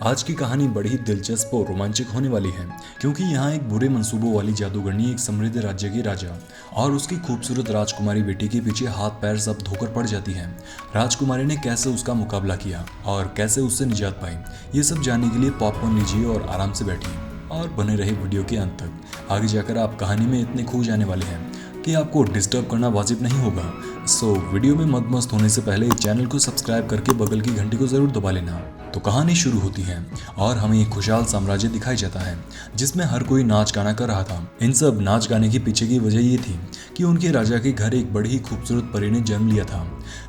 आज की कहानी बड़ी ही दिलचस्प और रोमांचक होने वाली है, क्योंकि यहाँ एक बुरे मंसूबों वाली जादूगरनी एक समृद्ध राज्य की राजा और उसकी खूबसूरत राजकुमारी बेटी के पीछे हाथ पैर सब धोकर पड़ जाती है। राजकुमारी ने कैसे उसका मुकाबला किया और कैसे उससे निजात पाई, ये सब जानने के लिए पॉपकॉर्न लीजिए और आराम से बैठिए और बने रहे वीडियो के अंत तक। आगे जाकर आप कहानी में इतने खो जाने वाले हैं कि आपको डिस्टर्ब करना वाजिब नहीं होगा। सो वीडियो में मस्त होने से पहले चैनल को सब्सक्राइब करके बगल की घंटी को जरूर दबा लेना। तो कहानी शुरू होती है और हमें एक खुशहाल साम्राज्य दिखाई जाता है जिसमें हर कोई नाच गाना कर रहा था। इन सब नाच गाने के पीछे की वजह ये थी कि उनके राजा के घर एक बड़ी ही खूबसूरत परी ने जन्म लिया था।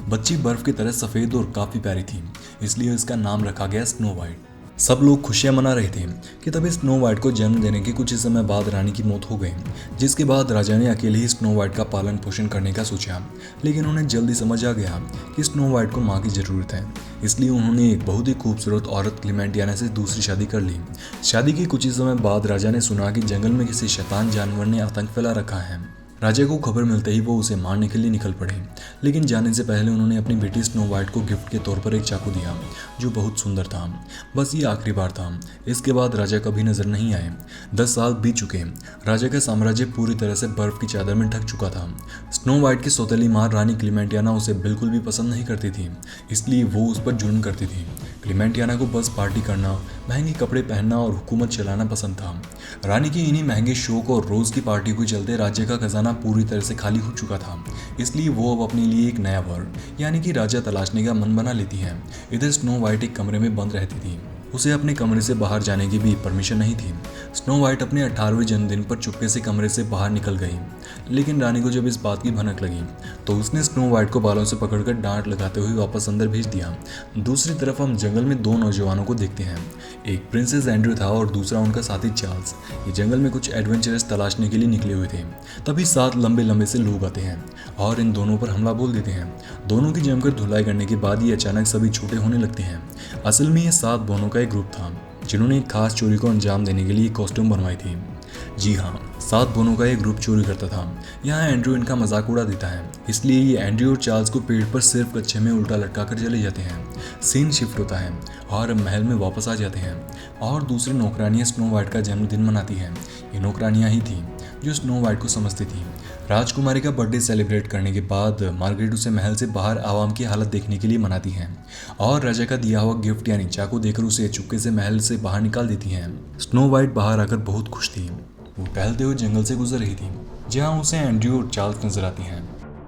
बच्ची बर्फ की तरह सफेद और काफी प्यारी थी, इसलिए इसका नाम रखा गया स्नो वाइट। सब लोग खुशियां मना रहे थे कि तभी स्नो वाइट को जन्म देने के कुछ ही समय बाद रानी की मौत हो गई, जिसके बाद राजा ने अकेले ही स्नो वाइट का पालन पोषण करने का सोचा। लेकिन उन्हें जल्दी समझ आ गया कि स्नो वाइट को माँ की ज़रूरत है, इसलिए उन्होंने एक बहुत ही खूबसूरत औरत क्लेमेंटियाना से दूसरी शादी कर ली। शादी के कुछ ही समय बाद राजा ने सुना कि जंगल में किसी शैतान जानवर ने आतंक फैला रखा है। राजा को खबर मिलते ही वो उसे मारने के लिए निकल पड़े, लेकिन जाने से पहले उन्होंने अपनी बेटी स्नो वाइट को गिफ्ट के तौर पर एक चाकू दिया जो बहुत सुंदर था। बस ये आखिरी बार था, इसके बाद राजा कभी नजर नहीं आए। 10 साल बीत चुके, राजा का साम्राज्य पूरी तरह से बर्फ की चादर में ढक चुका था। स्नो वाइट की सौतेली माँ रानी क्लेमेंटियाना उसे बिल्कुल भी पसंद नहीं करती थी, इसलिए वो उस पर जुल्म करती थी। क्लेमेंटियाना को बस पार्टी करना, महंगे कपड़े पहनना और हुकूमत चलाना पसंद था। रानी के इन्हीं महंगे शौक और रोज़ की पार्टी के चलते राज्य का खजाना पूरी तरह से खाली हो चुका था, इसलिए वो अब अपने लिए एक नया वर यानी कि राजा तलाशने का मन बना लेती है। इधर स्नो वाइट एक कमरे में बंद रहती थी, उसे अपने कमरे से बाहर जाने की भी परमिशन नहीं थी। स्नो वाइट अपने 18वें जन्मदिन पर चुपके से कमरे से बाहर निकल गई, लेकिन रानी को जब इस बात की भनक लगी तो उसने स्नो वाइट को बालों से पकड़कर डांट लगाते हुए वापस अंदर भेज दिया। दूसरी तरफ हम जंगल में 2 नौजवानों को देखते हैं, एक प्रिंसेस एंड्रयू था और दूसरा उनका साथी चार्ल्स। ये जंगल में कुछ एडवेंचरस तलाशने के लिए निकले हुए थे। तभी 7 लंबे लंबे से लोग आते हैं और इन दोनों पर हमला बोल देते हैं। दोनों की जमकर धुलाई करने के बाद ये अचानक सभी छोटे होने लगते हैं। असल में ये 7 बोनों का एक ग्रुप था जिन्होंने एक खास चोरी को अंजाम देने के लिए कॉस्ट्यूम बनवाई थी। जी हाँ, 7 बोनों का एक ग्रुप चोरी करता था। यहाँ एंड्रयू इनका मजाक उड़ा देता है, इसलिए ये एंड्रयू और चार्ल्स को पेड़ पर सिर्फ कच्छे में उल्टा लटका कर चले जाते हैं। सीन शिफ्ट होता है और महल में वापस आ जाते हैं और दूसरी नौकरानियाँ स्नो वाइट का जन्मदिन मनाती हैं। ये नौकरानियाँ ही थीं जो स्नो वाइट को समझती थी। राजकुमारी का बर्थडे सेलिब्रेट करने के बाद मार्गरेट उसे महल से बाहर आवाम की हालत देखने के लिए मनाती हैं और राजा का दिया हुआ गिफ्ट यानी चाकू देकर उसे चुपके से महल से बाहर निकाल देती हैं। स्नो वाइट बाहर आकर बहुत खुश थी। वो टहलते हुए जंगल से गुजर रही थी जहाँ उसे एंड्रयू और चार्ल्स नजर आती हैं।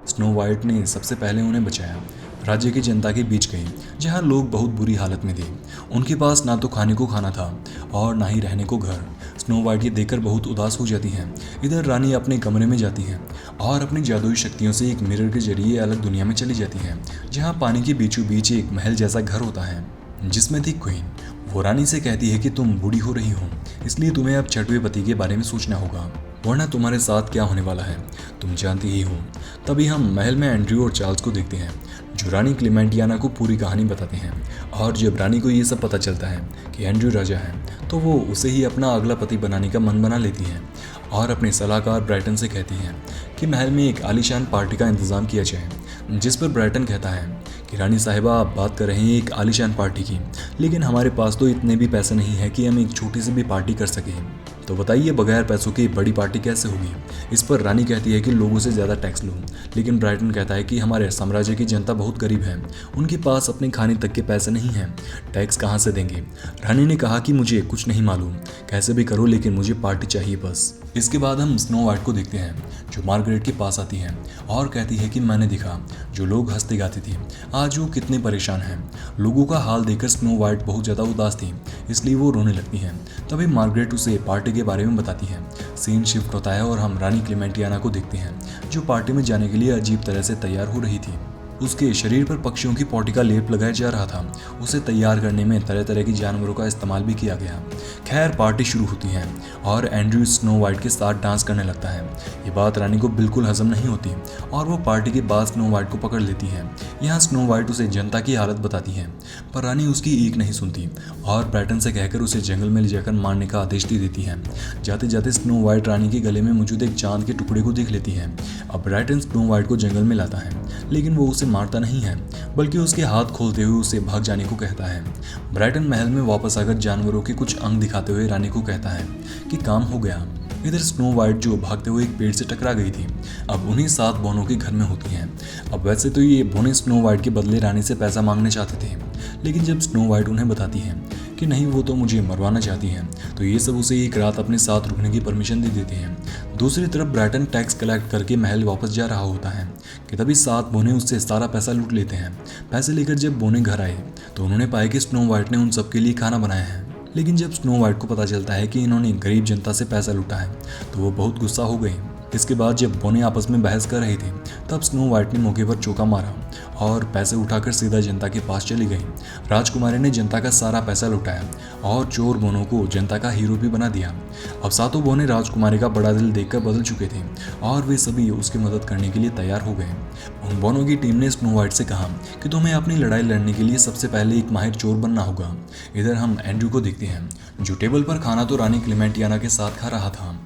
स्नो वाइट ने सबसे पहले उन्हें बचाया। राज्य की जनता के बीच गई जहाँ लोग बहुत बुरी हालत में थे। उनके पास ना तो खाने को खाना था और ना ही रहने को घर। स्नो वाइट ये देखकर बहुत उदास हो जाती हैं। इधर रानी अपने कमरे में जाती है और अपनी जादुई शक्तियों से एक मिरर के जरिए अलग दुनिया में चली जाती है जहाँ पानी के बीचों बीच एक महल जैसा घर होता है जिसमें थी क्वीन। वो रानी से कहती है कि तुम बूढ़ी हो रही हो, इसलिए तुम्हें अब 6वें पति के बारे में सोचना होगा, वरना तुम्हारे साथ क्या होने वाला है तुम जानती ही हो। तभी हम महल में एंड्रयू और चार्ल्स को देखते हैं जो रानी क्लेमेंटियाना को पूरी कहानी बताते हैं। और जब रानी को ये सब पता चलता है कि एंड्रयू राजा है तो वो उसे ही अपना अगला पति बनाने का मन बना लेती है और अपने सलाहकार ब्राइटन से कहती हैं कि महल में एक आलीशान पार्टी का इंतज़ाम किया जाए। जिस पर ब्राइटन कहता है कि रानी साहिबा आप बात कर रहे हैं एक आलीशान पार्टी की, लेकिन हमारे पास तो इतने भी पैसे नहीं है कि हम एक छोटी सी भी पार्टी कर सकें, तो बताइए बगैर पैसों की बड़ी पार्टी कैसे होगी। इस पर रानी कहती है कि लोगों से ज़्यादा टैक्स लो, लेकिन ब्राइटन कहता है कि हमारे साम्राज्य की जनता बहुत गरीब है, उनके पास अपने खाने तक के पैसे नहीं हैं, टैक्स कहाँ से देंगे। रानी ने कहा कि मुझे कुछ नहीं मालूम, कैसे भी करो लेकिन मुझे पार्टी चाहिए बस। इसके बाद हम स्नो वाइट को देखते हैं जो मार्गरेट के पास आती है और कहती है कि मैंने देखा जो लोग हंसते गाते थे आज वो कितने परेशान हैं। लोगों का हाल देखकर स्नो वाइट बहुत ज़्यादा उदास थी, इसलिए वो रोने लगती हैं। तभी मार्गरेट उसे पार्टी के बारे में बताती है। सीन शिफ्ट होता है और हम रानी क्लेमेंटियाना को देखते हैं जो पार्टी में जाने के लिए अजीब तरह से तैयार हो रही थी। उसके शरीर पर पक्षियों की पौटी का लेप लगाया जा रहा था। उसे तैयार करने में तरह तरह की जानवरों का इस्तेमाल भी किया गया। खैर पार्टी शुरू होती है और एंड्रयू स्नो वाइट के साथ डांस करने लगता है। ये बात रानी को बिल्कुल हजम नहीं होती और वो पार्टी के बाद स्नो वाइट को पकड़ लेती है। यहाँ स्नो वाइट उसे जनता की हालत बताती है, पर रानी उसकी एक नहीं सुनती और ब्राइटन से कहकर उसे जंगल में ले जाकर मारने का आदेश दे देती है। जाते जाते स्नो वाइट रानी के गले में मौजूद एक चांद के टुकड़े को देख लेती है। अब ब्राइटन स्नो वाइट को जंगल में लाता है, लेकिन वो उसे मारता नहीं है, बल्कि उसके हाथ खोलते हुए उसे भाग जाने को कहता है। ब्राइटन महल में वापस आकर जानवरों के कुछ अंग दिखाते हुए रानी को कहता है कि काम हो गया। इधर स्नो वाइट जो भागते हुए एक पेड़ से टकरा गई थी, अब उन्हीं 7 बोनों के घर में होती हैं। अब वैसे तो ये बोने स्नो वाइट के बदले रानी से पैसा मांगने चाहते थे, लेकिन जब स्नो वाइट उन्हें बताती है कि नहीं, वो तो मुझे मरवाना चाहती हैं, तो ये सब उसे एक रात अपने साथ रुकने की परमिशन दे देते हैं। दूसरी तरफ ब्राइटन टैक्स कलेक्ट करके महल वापस जा रहा होता है कि तभी 7 बोने उससे सारा पैसा लूट लेते हैं। पैसे लेकर जब बोने घर आए तो उन्होंने पाया कि स्नो वाइट ने उन सबके लिए खाना बनाया है। लेकिन जब स्नो वाइट को पता चलता है कि इन्होंने गरीब जनता से पैसा लूटा है तो वो बहुत गुस्सा हो गई। इसके बाद जब बोने आपस में बहस कर रहे थे तब स्नो वाइट ने मौके पर चौका मारा और पैसे उठाकर सीधा जनता के पास चली गई। राजकुमारी ने जनता का सारा पैसा लुटाया और चोर बोनों को जनता का हीरो भी बना दिया। अब 7 बोने राजकुमारी का बड़ा दिल देखकर बदल चुके थे और वे सभी उसकी मदद करने के लिए तैयार हो गए। उन बोनों की टीम ने स्नो वाइट से कहा कि तुम्हें अपनी लड़ाई लड़ने के लिए सबसे पहले एक माहिर चोर बनना होगा। इधर हम एंड्रू को देखते हैं जो टेबल पर खाना तो रानी क्लेमेंटियाना के साथ खा रहा था,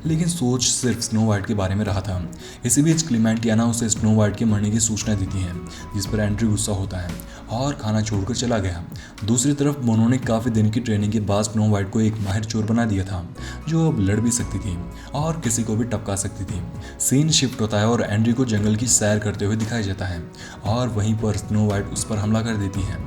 लेकिन सोच सिर्फ स्नो वाइट के बारे में रहा था। इसी बीच क्लेमेंटियाना उसे स्नो वाइट के मरने की सूचना देती है, जिस पर एंड्रू गुस्सा होता है और खाना छोड़कर चला गया। दूसरी तरफ बोनो ने काफ़ी दिन की ट्रेनिंग के बाद स्नो वाइट को एक माहिर चोर बना दिया था, जो अब लड़ भी सकती थी और किसी को भी टपका सकती थी। सीन शिफ्ट होता है और एंड्रू को जंगल की सैर करते हुए दिखाया जाता है और वहीं पर स्नो वाइट उस पर हमला कर देती है।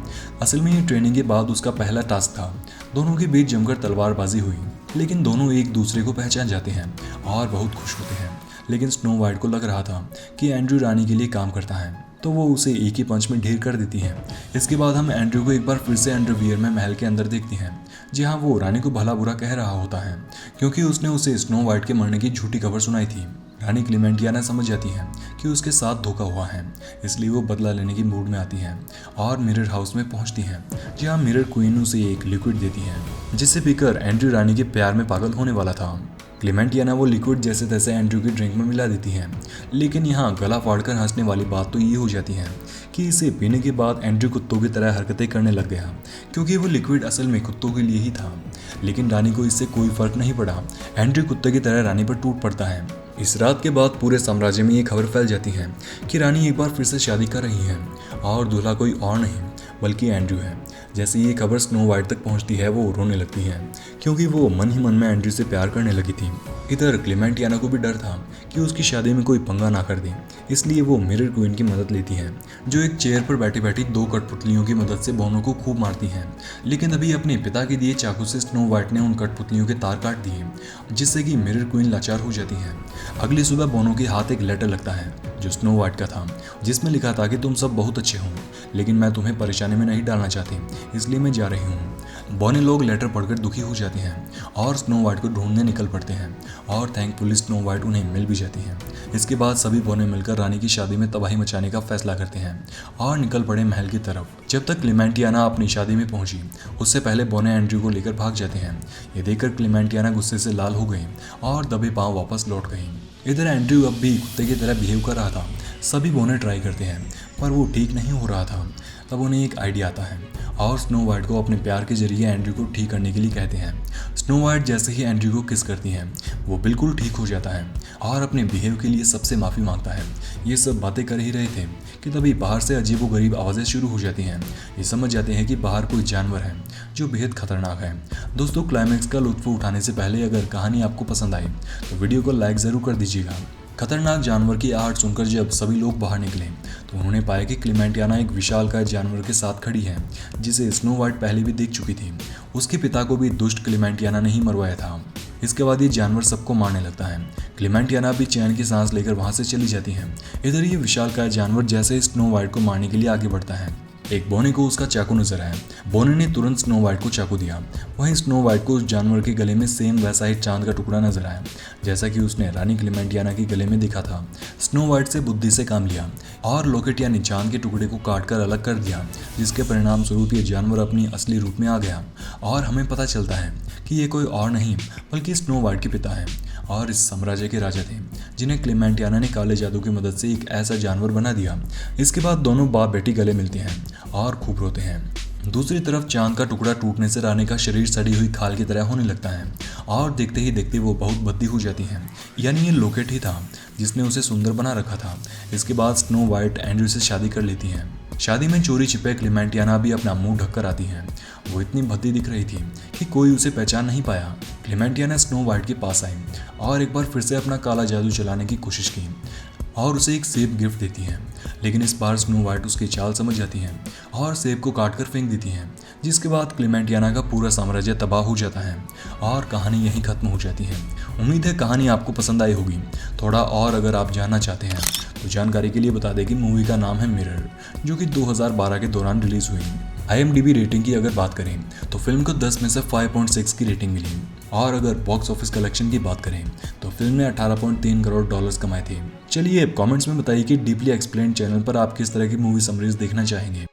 असल में ये ट्रेनिंग के बाद उसका पहला टास्क था। दोनों के बीच जमकर तलवारबाजी हुई, लेकिन दोनों एक दूसरे को पहचान जाते हैं और बहुत खुश होते हैं। लेकिन स्नो वाइट को लग रहा था कि एंड्रू रानी के लिए काम करता है, तो वो उसे एक ही पंच में ढेर कर देती है। इसके बाद हम एंड्रू को एक बार फिर से अंडरवियर में महल के अंदर देखते हैं, जहाँ वो रानी को भला बुरा कह रहा होता है क्योंकि उसने उसे स्नो वाइट के मरने की झूठी खबर सुनाई थी। रानी क्लेमेंटियाना समझ जाती है कि उसके साथ धोखा हुआ है, इसलिए वो बदला लेने की मूड में आती है और मिरर हाउस में पहुंचती है, जहाँ मिरर क्वीन उसे एक लिक्विड देती है जिसे पीकर एंड्रू रानी के प्यार में पागल होने वाला था। क्लेमेंटियाना वो लिक्विड जैसे तैसे एंड्रू की ड्रिंक में मिला देती है, लेकिन यहाँ गला फाड़कर हंसने वाली बात तो ये हो जाती है कि इसे पीने के बाद एंड्रू कुत्तों की तरह हरकतें करने लग गया, क्योंकि वो लिक्विड असल में कुत्तों के लिए ही था। लेकिन रानी को इससे कोई फर्क नहीं पड़ा। एंड्रू कुत्ते की तरह रानी पर टूट पड़ता है। इस रात के बाद पूरे साम्राज्य में ये खबर फैल जाती है कि रानी एक बार फिर से शादी कर रही है और दूल्हा कोई और नहीं बल्कि एंड्रू है। जैसे ये खबर स्नो वाइट तक पहुंचती है वो रोने लगती है, क्योंकि वो मन ही मन में एंड्रू से प्यार करने लगी थी। इधर क्लेमेंटियाना को भी डर था कि उसकी शादी में कोई पंगा ना कर दे, इसलिए वो मिरर क्वीन की मदद लेती है, जो एक चेयर पर बैठी बैठी 2 कठपुतलियों की मदद से बोनो को खूब मारती है। लेकिन अभी अपने पिता के दिए चाकू से स्नो वाइट ने उन कठपुतलियों के तार काट दिए, जिससे कि मिरर क्वीन लाचार हो जाती है। अगली सुबह बोनो के हाथ एक लेटर लगता है जो स्नो वाइट का था, जिसमें लिखा था कि तुम सब बहुत अच्छे हो, लेकिन मैं तुम्हें परेशानी में नहीं डालना चाहती, इसलिए मैं जा रही हूँ। बोने लोग लेटर पढ़कर दुखी हो जाते हैं और स्नो वाइट को ढूंढने निकल पड़ते हैं और थैंकफुली स्नो वाइट उन्हें मिल भी जाती है। इसके बाद सभी बोने मिलकर रानी की शादी में तबाही मचाने का फैसला करते हैं और निकल पड़े महल की तरफ। जब तक क्लेमेंटियाना अपनी शादी में पहुंची, उससे पहले बोने एंड्रू को लेकर भाग जाते हैं। ये देखकर क्लेमेंटियाना गुस्से से लाल हो गई और दबे पांव वापस लौट गई। इधर एंड्रू अब भी कुत्ते की तरह बिहेव कर रहा था। सभी बोने ट्राई करते हैं पर वो ठीक नहीं हो रहा था। तब उन्हें एक आइडिया आता है और स्नो वाइट को अपने प्यार के जरिए एंड्रू को ठीक करने के लिए कहते हैं। स्नो वाइट जैसे ही एंड्रू को किस करती है वो बिल्कुल ठीक हो जाता है और अपने बिहेव के लिए सबसे माफ़ी मांगता है। ये सब बातें कर ही रहे थे कि तभी बाहर से अजीबोगरीब आवाज़ें शुरू हो जाती हैं। ये समझ जाते हैं कि बाहर कोई जानवर है जो बेहद खतरनाक है। दोस्तों, क्लाइमैक्स का लुत्फ उठाने से पहले अगर कहानी आपको पसंद आई तो वीडियो को लाइक ज़रूर कर दीजिएगा। खतरनाक जानवर की आहट सुनकर जब सभी लोग बाहर निकले तो उन्होंने पाया कि क्लेमेंटियाना एक विशालकाय जानवर के साथ खड़ी है, जिसे स्नो वाइट पहले भी देख चुकी थी। उसके पिता को भी दुष्ट क्लेमेंटियाना ने ही मरवाया था। इसके बाद ये जानवर सबको मारने लगता है। क्लेमेंटियाना भी चैन की सांस लेकर वहां से चली जाती है। इधर ये विशालकाय जानवर जैसे स्नो वाइट को मारने के लिए आगे बढ़ता है, एक बोने को उसका चाकू नजर आया। बोने ने तुरंत स्नो वाइट को चाकू दिया। वहीं स्नो वाइट को उस जानवर के गले में सेम वैसा ही चांद का टुकड़ा नजर आया, जैसा कि उसने रानी क्लेमेंटियाना के गले में देखा था। स्नो वाइट से बुद्धि से काम लिया और लॉकेट यानी चांद के टुकड़े को काटकर अलग कर दिया, जिसके परिणाम स्वरूप ये जानवर अपनी असली रूप में आ गया और हमें पता चलता है कि ये कोई और नहीं बल्कि स्नो वाइट के पिता हैं और इस साम्राज्य के राजा थे, जिन्हें क्लेमेंटियाना ने काले जादू की मदद से एक ऐसा जानवर बना दिया। इसके बाद दोनों बाप बेटी गले मिलते हैं और खूब रोते हैं। दूसरी तरफ चांद का टुकड़ा टूटने से रानी का शरीर सड़ी हुई खाल की तरह होने लगता है और देखते ही देखते वो बहुत भद्दी हो जाती हैं। यानी ये लोकेट ही था जिसने उसे सुंदर बना रखा था। इसके बाद स्नो वाइट एंड्रयू से शादी कर लेती हैं। शादी में चोरी छिपे क्लेमेंटियाना भी अपना मुंह ढककर आती हैं। वो इतनी भद्दी दिख रही थी कि कोई उसे पहचान नहीं पाया। क्लेमेंटियाना स्नो वाइट के पास आई और एक बार फिर से अपना काला जादू चलाने की कोशिश की और उसे एक सेब गिफ्ट देती हैं। लेकिन इस बार स्नो वाइट उसकी चाल समझ जाती हैं और सेब को काट कर फेंक देती हैं, जिसके बाद क्लेमेंटियाना का पूरा साम्राज्य तबाह हो जाता है और कहानी यहीं खत्म हो जाती है। उम्मीद है कहानी आपको पसंद आई होगी। थोड़ा और अगर आप जानना चाहते हैं तो जानकारी के लिए बता दें कि मूवी का नाम है मिरर, जो कि 2012 के दौरान रिलीज हुई। IMDb रेटिंग की अगर बात करें तो फिल्म को 10 में से 5.6 की रेटिंग मिली। और अगर बॉक्स ऑफिस कलेक्शन की बात करें तो फिल्म ने 18.3 करोड़ डॉलर्स कमाए थे। चलिए अब कमेंट्स में बताइए कि डीपली एक्सप्लेन्ड चैनल पर आप किस तरह की मूवी समरीज देखना चाहेंगे।